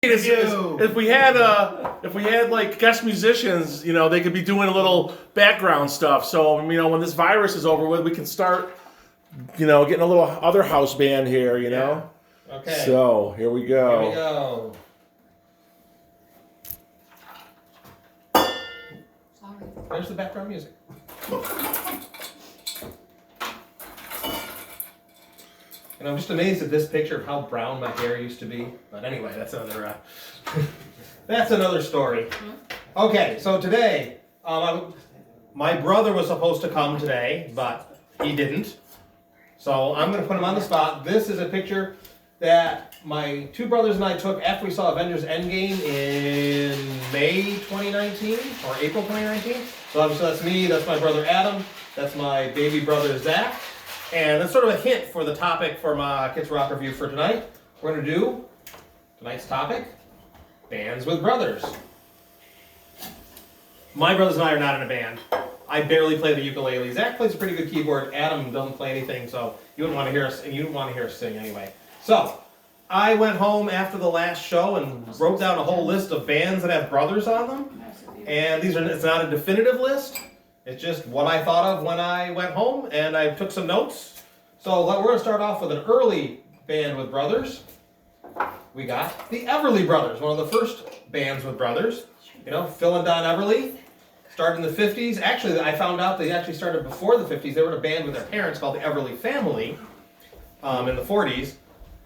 If we had like guest musicians, they could be doing a little background stuff. So when this virus is over with, we can start, getting a little other house band here. Yeah. Okay. So here we go. Here we go. There's the background music. And I'm just amazed at this picture of how brown my hair used to be. But anyway, that's another that's another story. Okay, so today, my brother was supposed to come today, but he didn't. So I'm going to put him on the spot. This is a picture that my two brothers and I took after we saw Avengers Endgame in May 2019 or April 2019. So obviously that's me, that's my brother Adam, that's my baby brother Zach. And that's sort of a hint for the topic for my Kids Rock review for tonight. We're going to do tonight's topic, bands with brothers. My brothers and I are not in a band. I barely play the ukulele. Zach plays a pretty good keyboard. Adam doesn't play anything, so you wouldn't want to hear us, and you wouldn't want to hear us sing anyway. So I went home after the last show and wrote down a whole list of bands that have brothers on them. And it's not a definitive list. It's just what I thought of when I went home, and I took some notes. So we're going to start off with an early band with brothers. We got the Everly Brothers, one of the first bands with brothers. Phil and Don Everly started in the 50s. Actually, I found out they actually started before the 50s. They were in a band with their parents called the Everly Family in the 40s.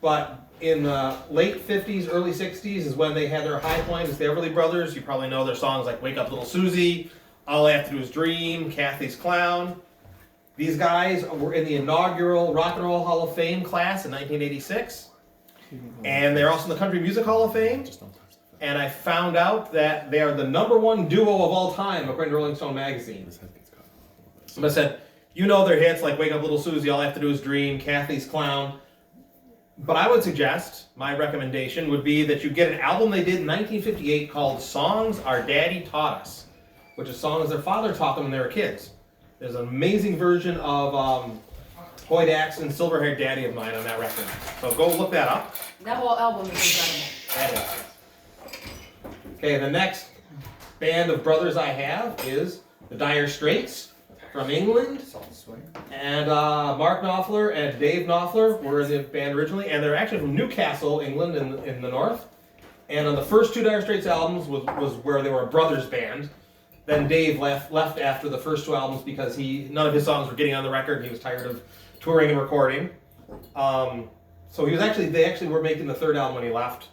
But in the late 50s, early 60s is when they had their high point as the Everly Brothers. You probably know their songs like Wake Up Little Susie, All I Have to Do Is Dream, Kathy's Clown. These guys were in the inaugural Rock and Roll Hall of Fame class in 1986. And they're also in the Country Music Hall of Fame. And I found out that they are the #1 duo of all time, according to Rolling Stone magazine. So I said, their hits like Wake Up Little Susie, All I Have to Do Is Dream, Kathy's Clown. But I would suggest, my recommendation would be that you get an album they did in 1958 called Songs Our Daddy Taught Us, which is songs their father taught them when they were kids. There's an amazing version of Hoyt Axton's Silver-Haired Daddy of Mine on that record. So go look that up. That whole album is incredible. That is. Okay, the next band of brothers I have is the Dire Straits from England. And Mark Knopfler and Dave Knopfler were in the band originally, and they're actually from Newcastle, England, in the north. And on the first two Dire Straits albums was where they were a brothers band. Then Dave left after the first two albums because none of his songs were getting on the record. He was tired of touring and recording. So they actually were making the third album when he left.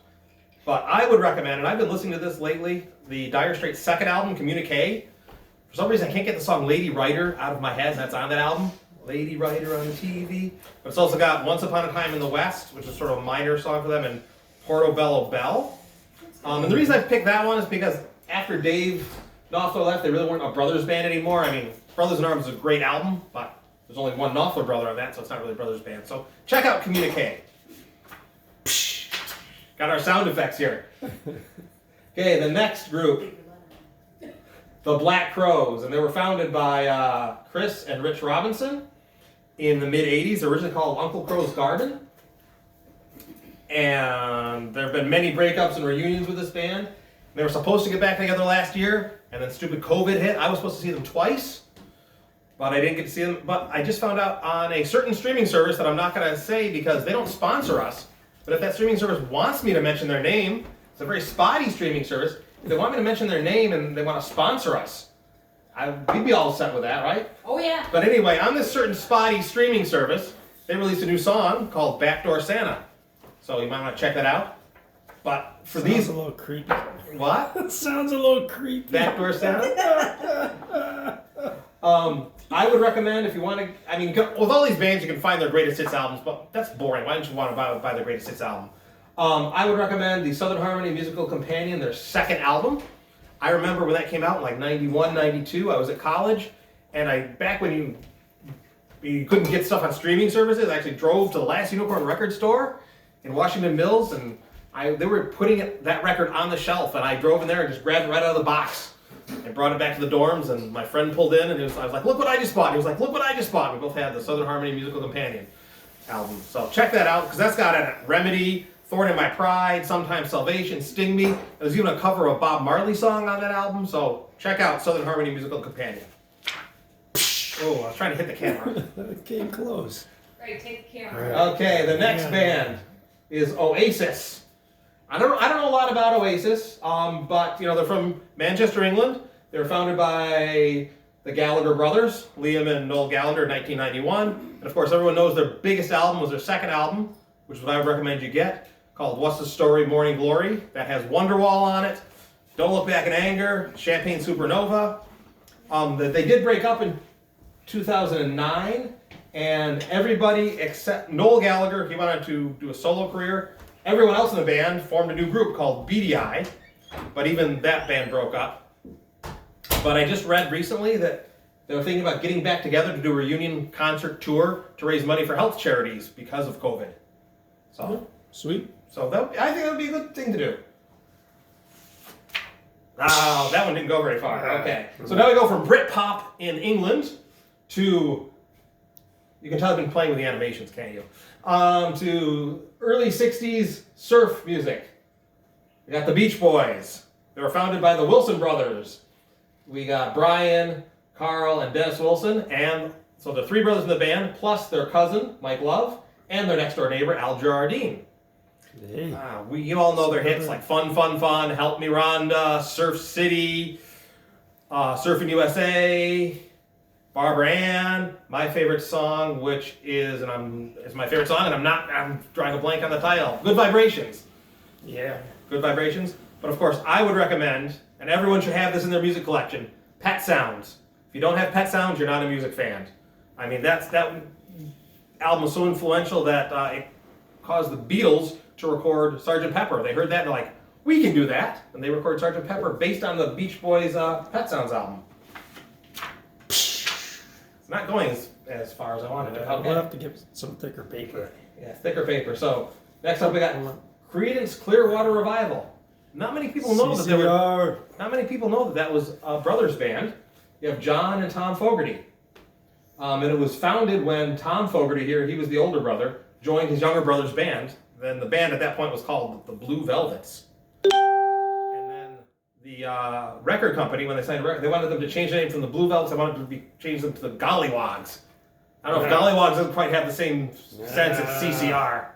But I would recommend, and I've been listening to this lately, the Dire Straits' second album, Communique. For some reason, I can't get the song Lady Writer out of my head, and that's on that album. Lady Writer on the TV. But it's also got Once Upon a Time in the West, which is sort of a minor song for them, and Portobello Bell. And the reason I picked that one is because after Dave Knopfler left, they really weren't a brothers band anymore. I mean, Brothers in Arms is a great album, but there's only one Knopfler brother on that, so it's not really a brothers band. So check out Communique. Got our sound effects here. Okay, the next group, the Black Crowes, and they were founded by Chris and Rich Robinson in the mid-'80s. They're originally called Uncle Crow's Garden. And there have been many breakups and reunions with this band. They were supposed to get back together last year, and then stupid COVID hit. I was supposed to see them twice, but I didn't get to see them. But I just found out on a certain streaming service that I'm not going to say because they don't sponsor us. But if that streaming service wants me to mention their name, it's a very spotty streaming service. If they want me to mention their name and they want to sponsor us, we'd be all set with that, right? Oh, yeah. But anyway, on this certain spotty streaming service, they released a new song called Backdoor Santa. So you might want to check that out. But for Sounds a little creepy. What? It sounds a little creepy. Backdoor Santa? I would recommend if you want to, with all these bands you can find their greatest hits albums, but that's boring. Why don't you want to buy their greatest hits album? I would recommend the Southern Harmony Musical Companion, their second album. I remember when that came out in like 91, 92, I was at college, and back when you couldn't get stuff on streaming services, I actually drove to the Last Unicorn record store in Washington Mills, and they were putting that record on the shelf, and I drove in there and just grabbed it right out of the box. I brought it back to the dorms, and my friend pulled in, and I was like, look what I just bought. He was like, look what I just bought. We both had the Southern Harmony Musical Companion album. So check that out, because that's got Remedy, Thorn in My Pride, Sometimes Salvation, Sting Me. There's even a cover of a Bob Marley song on that album, so check out Southern Harmony Musical Companion. Oh, I was trying to hit the camera. It came close. Right, take the camera. Right. Okay, the next band is Oasis. I don't know a lot about Oasis, but they're from Manchester, England. They were founded by the Gallagher brothers, Liam and Noel Gallagher, in 1991. And of course, everyone knows their biggest album was their second album, which is what I would recommend you get, called What's the Story, Morning Glory. That has Wonderwall on it, Don't Look Back in Anger, Champagne Supernova. They did break up in 2009, and everybody except Noel Gallagher, he went on to do a solo career. Everyone else in the band formed a new group called BDI, but even that band broke up. But I just read recently that they were thinking about getting back together to do a reunion concert tour to raise money for health charities because of COVID. So, Sweet. I think that would be a good thing to do. Oh, that one didn't go very far. Okay. So now we go from Britpop in England to, you can tell I've been playing with the animations, can't you? To early 60s surf music. We got the Beach Boys. They were founded by the Wilson brothers. We got Brian, Carl, and Dennis Wilson, and so the three brothers in the band, plus their cousin, Mike Love, and their next door neighbor, Al Gerardine. Hey. You all know their hits like Fun, Fun, Fun, Help Me Rhonda, Surf City, Surfing USA, Barbara Ann, my favorite song, which is my favorite song, and I'm drawing a blank on the title, Good Vibrations. Yeah. Good Vibrations. But of course, I would recommend, and everyone should have this in their music collection, Pet Sounds. If you don't have Pet Sounds, you're not a music fan. I mean, that album was so influential that it caused the Beatles to record Sgt. Pepper. They heard that and they're like, we can do that. And they recorded Sgt. Pepper based on the Beach Boys' Pet Sounds album. It's not going as far as I wanted to. We'll have to get some thicker paper. Yeah, thicker paper. So, next up we got Creedence Clearwater Revival. Not many people know that Not many people know that was a brothers band. You have John and Tom Fogerty. And it was founded when Tom Fogerty here, he was the older brother, joined his younger brother's band. Then the band at that point was called the Blue Velvets. And then the record company, when they signed a record, they wanted them to change the name from the Blue Velvets, they wanted to change them to the Gollywogs. I don't know if Gollywogs doesn't quite have the same sense as CCR.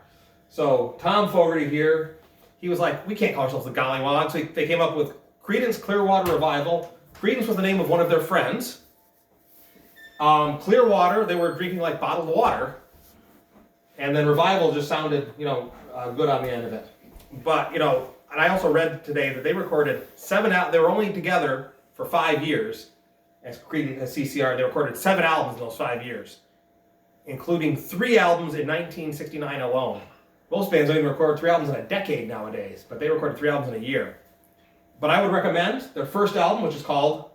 So Tom Fogerty here, he was like, we can't call ourselves the Gollywogs. So they came up with Creedence Clearwater Revival. Creedence was the name of one of their friends. Clearwater, they were drinking like bottled water. And then Revival just sounded, good on the end of it. But, and I also read today that they recorded they were only together for 5 years as Creedence, as CCR. They recorded 7 albums in those 5 years, including 3 albums in 1969 alone. Most bands don't even record 3 albums in a decade nowadays, but they recorded 3 albums in a year. But I would recommend their first album, which is called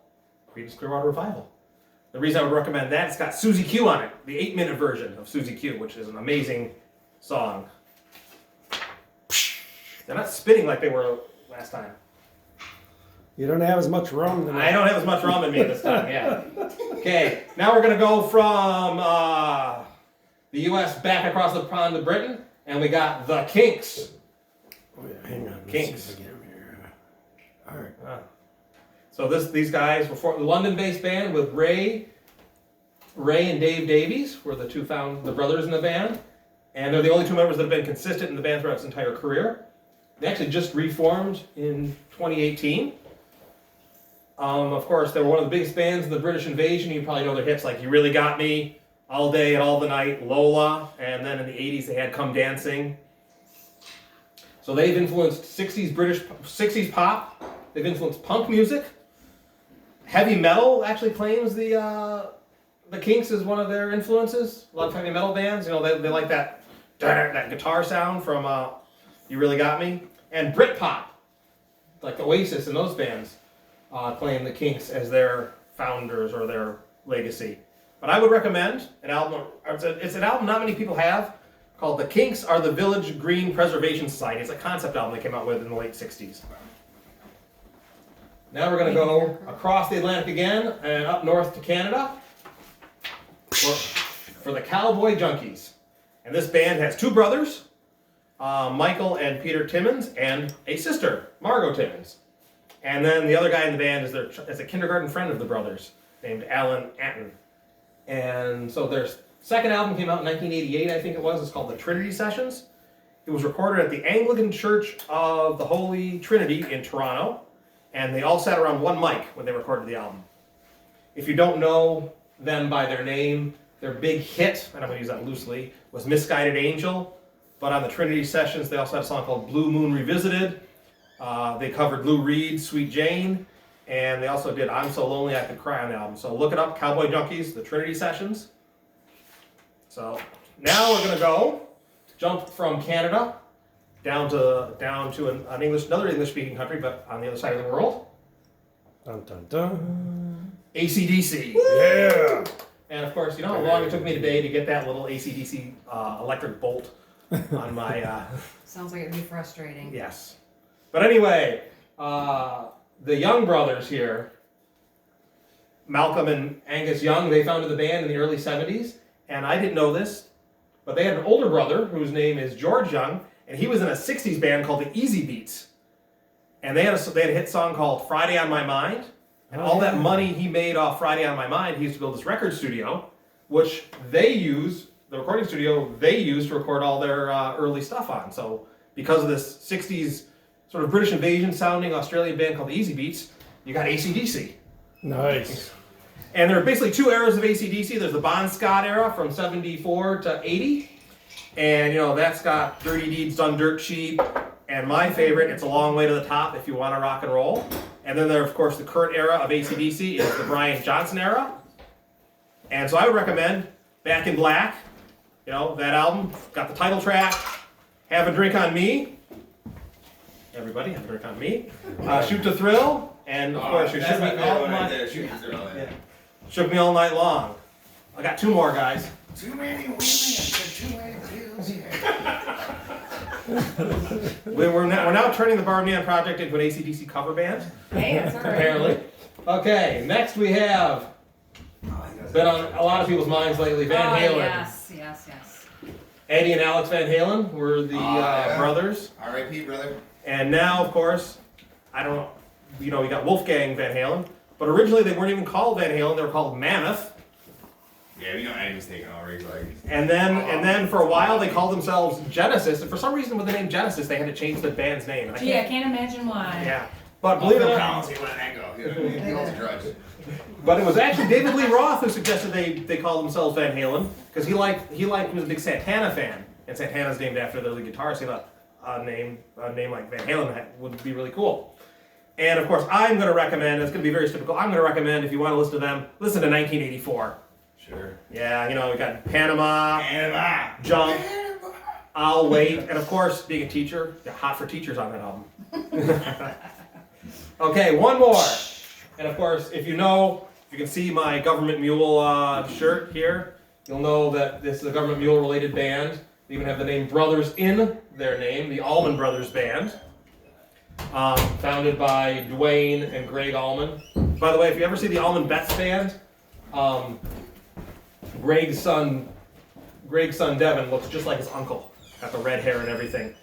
Creedence Clearwater Revival. The reason I would recommend that, it's got Susie Q on it, the 8-minute version of Susie Q, which is an amazing song. They're not spinning like they were last time. You don't have as much rum than I don't have as much rum in me this time, yeah. Okay, now we're going to go from the U.S. back across the pond to Britain. And we got the Kinks. Oh yeah, hang on. Kinks. Let's see if I get 'em here. All right. So these guys were the London-based band with Ray and Dave Davies were the brothers in the band, and they're the only 2 members that have been consistent in the band throughout its entire career. They actually just reformed in 2018. Of course, they were one of the biggest bands in the British Invasion. You probably know their hits like "You Really Got Me," All Day and All the Night, Lola, and then in the 80s they had Come Dancing. So they've influenced 60s pop, they've influenced punk music. Heavy metal actually claims the Kinks is one of their influences. A lot of heavy metal bands, they like that guitar sound from You Really Got Me. And Britpop, like Oasis and those bands, claim the Kinks as their founders or their legacy. But I would recommend an album, it's an album not many people have, called The Kinks Are the Village Green Preservation Society. It's a concept album they came out with in the late 60s. Now we're going to go across the Atlantic again and up north to Canada for the Cowboy Junkies. And this band has 2 brothers. Michael and Peter Timmons, and a sister, Margot Timmons. And then the other guy in the band is a kindergarten friend of the brothers named Alan Atten. And so their second album came out in 1988, I think it was. It's called The Trinity Sessions. It was recorded at the Anglican Church of the Holy Trinity in Toronto. And they all sat around one mic when they recorded the album. If you don't know them by their name, their big hit, and I'm going to use that loosely, was Misguided Angel. But on the Trinity Sessions, they also had a song called Blue Moon Revisited. They covered Lou Reed's Sweet Jane. And they also did I'm So Lonely I Could Cry on the album. So look it up, Cowboy Junkies, the Trinity Sessions. So now we're going to jump from Canada down to another English-speaking country, but on the other side of the world. Dun, dun, dun. AC/DC. Yeah. And of course, you know how long it took me today to get that little AC/DC electric bolt on my... Sounds like it'd be frustrating. Yes. But anyway, the Young brothers here, Malcolm and Angus Young, they founded the band in the early 70s. And I didn't know this, but they had an older brother whose name is George Young, and he was in a 60s band called the Easy Beats. And they had a hit song called Friday on My Mind. And all that money he made off Friday on My Mind, he used to build this record studio, which the recording studio they used to record all their early stuff on. So because of this 60s sort of British invasion sounding Australian band called the Easy Beats, you got AC/DC. Nice. And there are basically two eras of AC/DC. There's the Bon Scott era from 74 to 80. And, you know, that's got Dirty Deeds Done Dirt Cheap. And my favorite, It's a Long Way to the Top if you want to rock and roll. And then there, of course, the current era of AC/DC is the Brian Johnson era. And so I would recommend Back in Black. You know, that album, got the title track, Have a Drink on Me. Everybody, have a drink on me. Shoot to Thrill. And, of course, Shook Me All Night. Shook Me All Night Long. I got two more, guys. Too many women for too many pills here. We're now turning the BarRoom project into an AC/DC cover band, Hey, it's all right. apparently. Okay, next we have, been on a lot of people's minds lately, Van Halen. Yes. Eddie and Alex Van Halen were the brothers. R.I.P. brother. And now, of course, I don't know, you know, we got Wolfgang Van Halen, but originally they weren't even called Van Halen, they were called Mammoth. Yeah, we know Eddie's taking already. Like. And then for a while they called themselves Genesis, and for some reason with the name Genesis they had to change the band's name. And Gee, I can't imagine why. Yeah. But believe it or not, Collins, he let that go. He holds a grudge. but it was actually David Lee Roth who suggested they call themselves Van Halen because he was a big Santana fan, and Santana's named after the lead guitarist. He thought a name like Van Halen would be really cool. And of course, I'm going to recommend. It's going to be very typical. I'm going to recommend if you want to listen to them, listen to 1984. Sure. Yeah, you know we got Panama, Panama. Jump, I'll Wait, and of course, being a teacher, they're hot for teachers on that album. Okay, one more. And of course, if you can see my Government Mule shirt here, you'll know that this is a Government Mule related band. They even have the name Brothers in their name, the Allman Brothers Band. Founded by Dwayne and Greg Allman. By the way, if you ever see the Allman Betts Band, Greg's son Devin looks just like his uncle. Got the red hair and everything.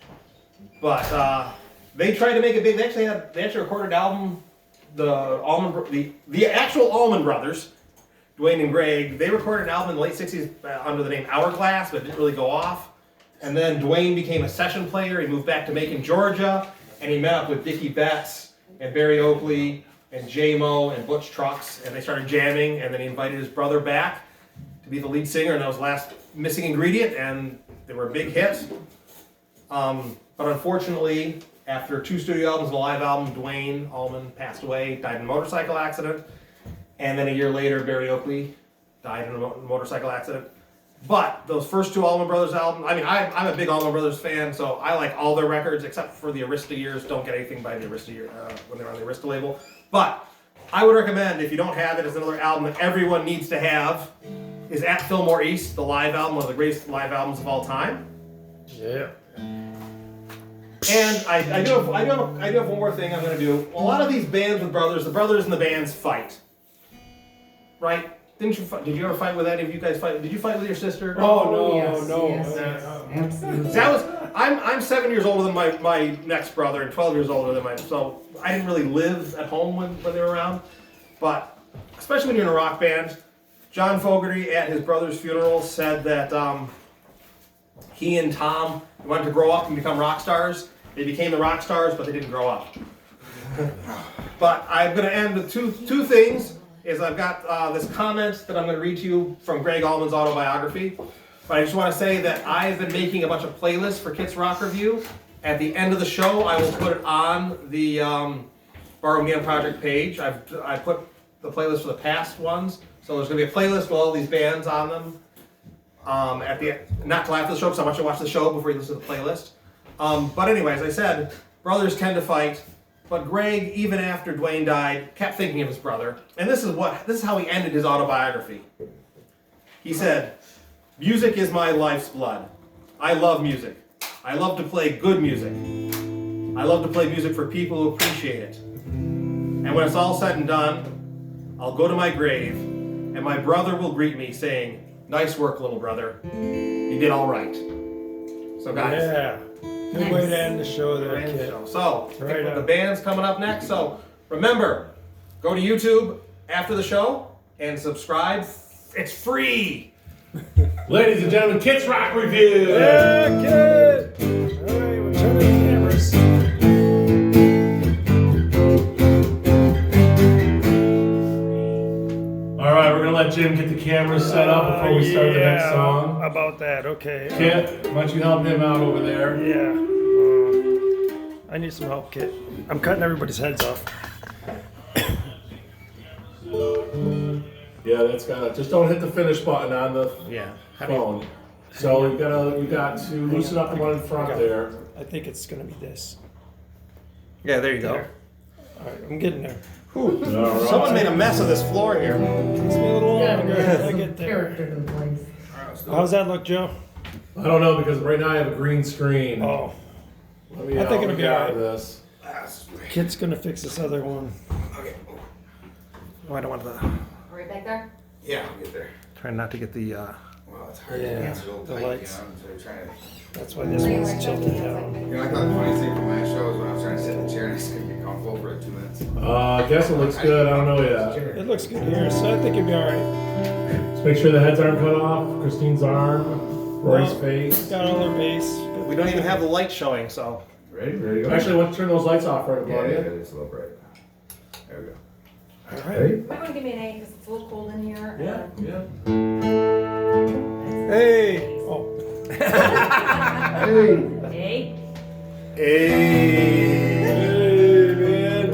But they tried to make it big. They actually recorded an album. The actual Allman Brothers, Dwayne and Greg, they recorded an album in the late 60s under the name Hourglass, but it didn't really go off. And then Dwayne became a session player. He moved back to Macon, Georgia, and he met up with Dickie Betts and Barry Oakley and J-Mo and Butch Trucks, and they started jamming, and then he invited his brother back to be the lead singer, and that was the last missing ingredient, and they were a big hit. But unfortunately, after 2 studio albums and a live album, Dwayne Allman passed away, died in a motorcycle accident, and then a year later, Barry Oakley died in a motorcycle accident. But those first 2 Allman Brothers albums, I mean, I'm a big Allman Brothers fan, so I like all their records except for the Arista years. Don't get anything by the Arista year when they're on the Arista label. But I would recommend, if you don't have it, it's another album that everyone needs to have, is At Fillmore East, the live album, one of the greatest live albums of all time. Yeah. And I do have one more thing I'm going to do. A lot of these bands with brothers, the brothers and the bands fight, right? Did you ever fight with any of you guys fight? Did you fight with your sister? Oh, no, yes, no. yes, yes. Absolutely. That I'm 7 years older than my next brother and 12 years older than mine. So I didn't really live at home when they were around. But especially when you're in a rock band, John Fogerty at his brother's funeral said that he and Tom wanted to grow up and become rock stars. They became the rock stars, but they didn't grow up. But I'm going to end with two things. Is I've got this comment that I'm going to read to you from Greg Allman's autobiography. But I just want to say that I've been making a bunch of playlists for Kit's Rock Review. At the end of the show, I will put it on the BarRoom Game Project page. I put the playlist for the past ones. So there's going to be a playlist with all these bands on them. At the not till after the show, because I want you to watch the show before you listen to the playlist. But anyway, as I said, brothers tend to fight. But Greg, even after Dwayne died, kept thinking of his brother. And this is how he ended his autobiography. He said, "Music is my life's blood. I love music. I love to play good music. I love to play music for people who appreciate it. And when it's all said and done, I'll go to my grave, and my brother will greet me saying, 'Nice work, little brother. You did all right.'" So guys, Yeah. Good way to end the show there, we're in the kid. show. So Right the on. band's coming up next. So remember, go to YouTube after the show and subscribe. It's free. Ladies and gentlemen, Kit's Rock Review. Yeah, kid! Alright, we're turning the cameras. All right, we're gonna let Jim get the camera set up before we start the next Yeah, song. About that, okay. Kit, why don't you help him out over there? Yeah. I need some help, kid. I'm cutting everybody's heads off. Yeah, that's gotta. Just don't hit the finish button on the Yeah. phone. So you got to loosen up the one in front there. I think it's gonna be this. Yeah, there you go. There. Alright, I'm getting there. All right. Someone made a mess of this floor here. Takes me a little longer until I get there. Character to the place. How's that look, Joe? I don't know because right now I have a green screen. Oh, Let me I think it'll let me be get out alright. of this. Kid's gonna fix this other one. Okay. Oh, I don't want to. Right back there? Yeah, I'll get there. Try not to get the. Well, it's hard Yeah, to dance a little the tight, lights. you know, so you're trying to... That's why this one's tilted down. You know, I thought the funniest thing from last show was when I was trying to sit in the chair and I just couldn't get comfortable for like 2 minutes. I guess it looks good. I don't know yet. It looks good here, so I think it'll be alright. Let's make sure the heads aren't cut off. Christine's arm, Roy's Well, face. Got all our base. We don't even have the light showing, so. Ready? Ready to go? Actually, I want to turn those lights off right Yeah, above yeah, you. it's a little bright. There we go. Ready? You might want to give me an A because it's a little cold in here. Yeah, yeah. Hey! Oh. Hey. Hey, man.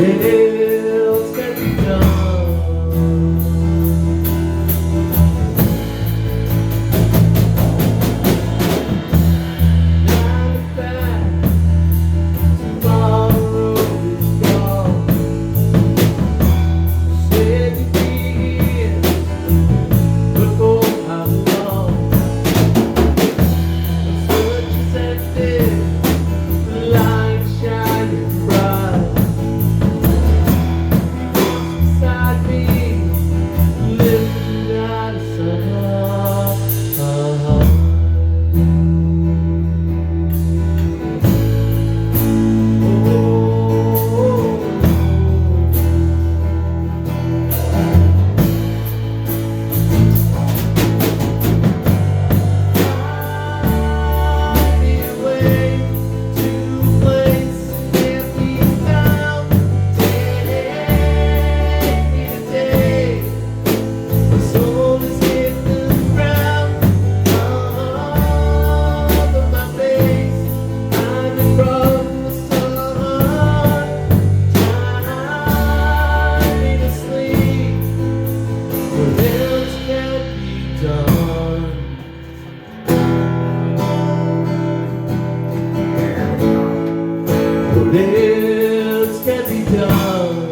else can be done? Now that tomorrow is gone, said you'd be here, but for how long? Such as that day, the light shining bright. Beside me, living out of sight. What else can be done?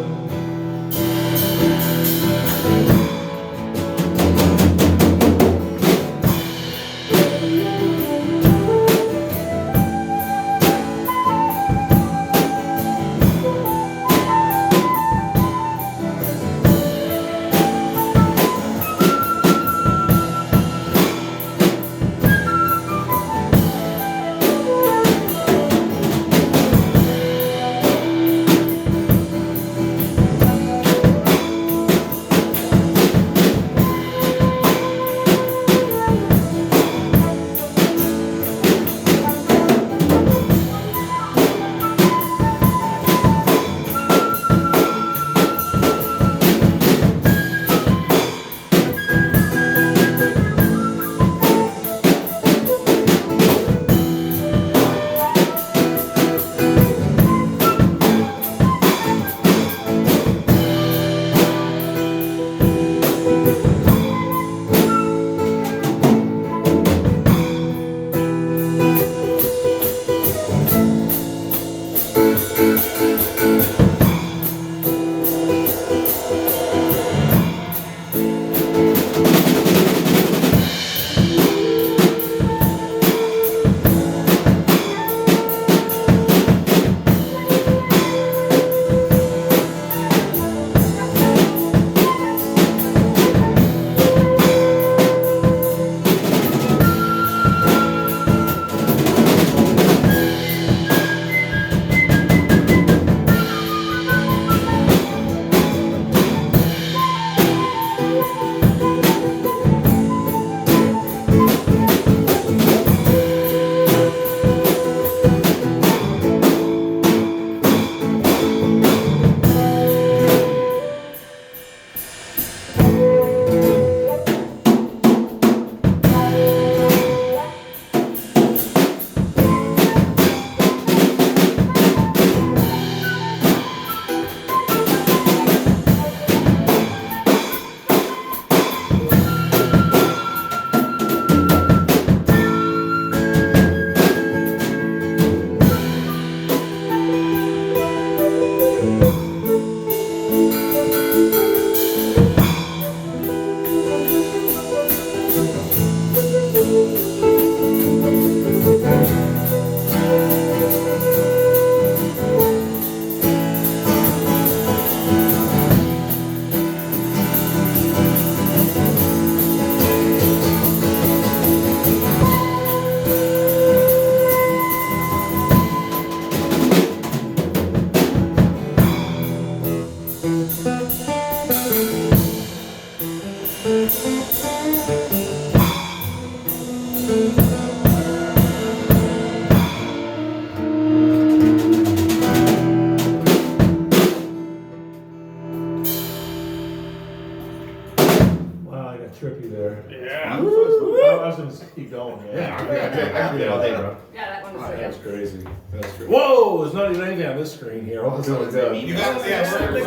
trippy there. Yeah. I was gonna keep going. Yeah, I can do it all day, bro. Yeah, that one was That was crazy. That's crazy. Whoa! There's not even anything on this screen here. Hope we're doing good. You got yeah, Sorry,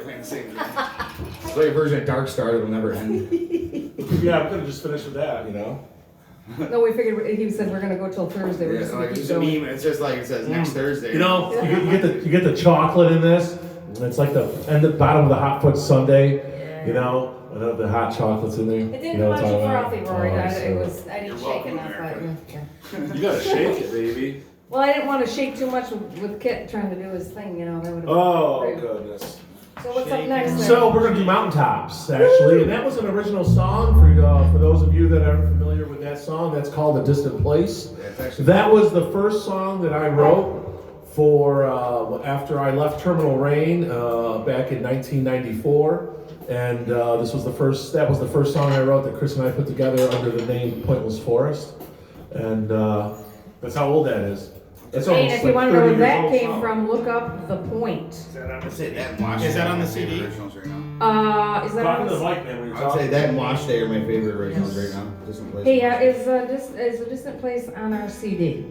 playing the same game. It's like a version of Dark Star that'll never end. Yeah, we could have just finished with that, you know. No, we figured, he said we're gonna go till Thursday. We're Yeah, just like gonna it's keep just a going. meme. It's just like it says next Thursday. You know, you get the chocolate in this. And it's like the bottom of the hot foot sundae. You know, and the hot chocolate's in there. It didn't you know come what out too I'm talking frothy, about? Rory. Oh, I so- didn't You're shake welcome, enough, but, America. yeah. You gotta shake it, baby. Well, I didn't wanna shake too much with Kit trying to do his thing, you know, that would've. Oh rude. goodness. So what's up next then? So we're gonna do mountaintops, actually, and that was an original song for those of you that are familiar with that song. That's called "A Distant Place." Yeah, it's actually That was the first song that I wrote for after I left Terminal Rain back in 1994, and that was the first song I wrote that Chris and I put together under the name Pointless Forest, and that's how old that is. That's And almost if you like wanna know 30 where years that old came song. from, look up The Point. I'd say that and Wash Is Day that are on my the CD? favorite originals right now. Is that Talking on to the the? mic, man, when you're I'd say talking. that and Wash Day are my favorite originals right now. Distant Place. Hey, is a distant place on our CD?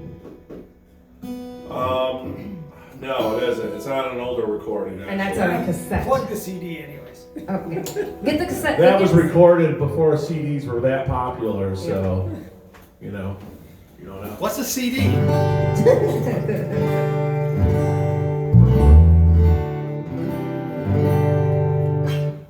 No, it isn't. It's on an older recording. And that's on a cassette. Plug the CD anyways. Okay. Get the cassette. That was get- recorded before CDs were that popular, so you know, you don't know. What's a CD?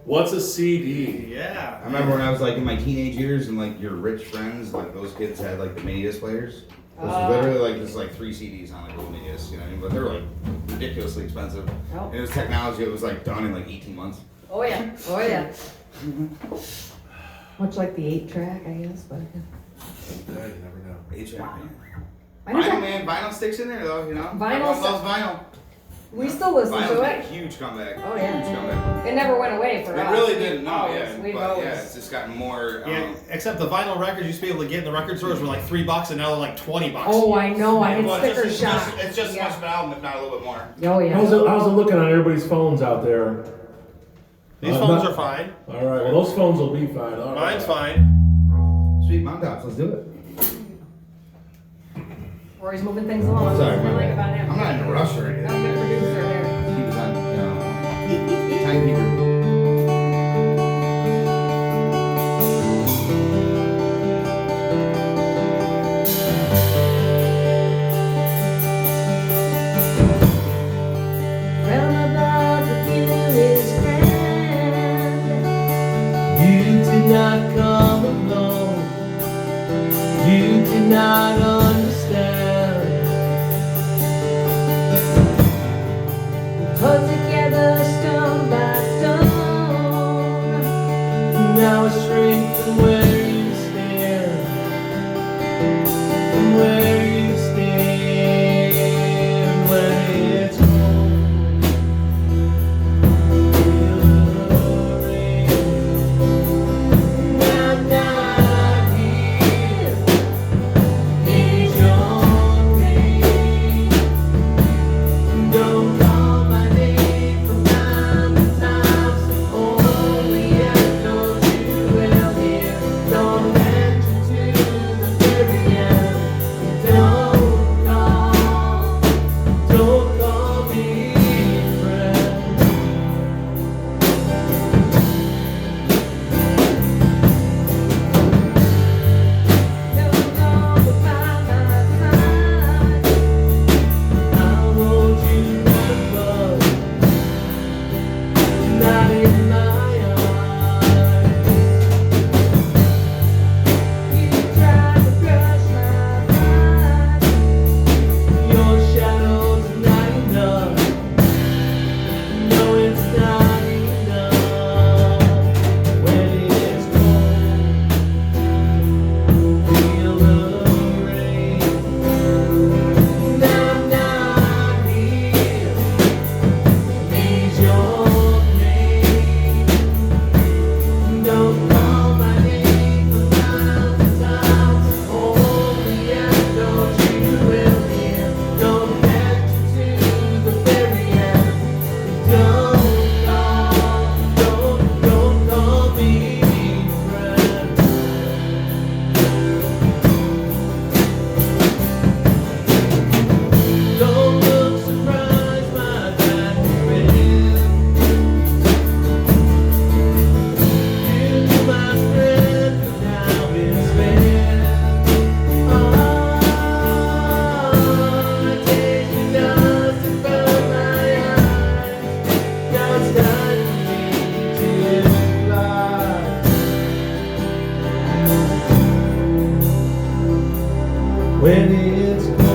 What's a CD? Yeah. I remember when I was like in my teenage years and like your rich friends, like those kids had like the mini disc players. Those were literally like just like 3 CDs on like a little mini disc, you know what I mean? But they were like ridiculously expensive. Oh. And it was technology that was like done in like 18 months. Oh yeah, oh yeah. Much like the 8-track, I guess, but. Yeah, you never know. H.M. I know Vinyl, that- man. Vinyl sticks in there though, you know? Vinyl's- Everyone loves vinyl. We still listen Vinyl's to made a it. huge comeback. Oh, yeah. Huge comeback. It never went away for It us. really didn't, no, Always, yeah. We've But always. yeah, it's just gotten more. Yeah, except the vinyl records you used to be able to get in the record stores were like $3 and now they're like $20. Oh, I know. I had Well, sticker it's shock. it's just as Yeah. much of an album, if not a little bit more. Oh yeah. How's it looking on everybody's phones out there? These Uh, phones not- are fine. All right, well those phones will be fine. All right. Mine's fine. Sweet Mountain Tops, let's do it. Rory's moving things along. Sorry, That's what I my like bad. about him. I'm not in a rush or anything. I'm the producer there. Keep it on, you know, timekeeper. Roundabout the view is grand. You did not come alone. You did not understand. it's cold.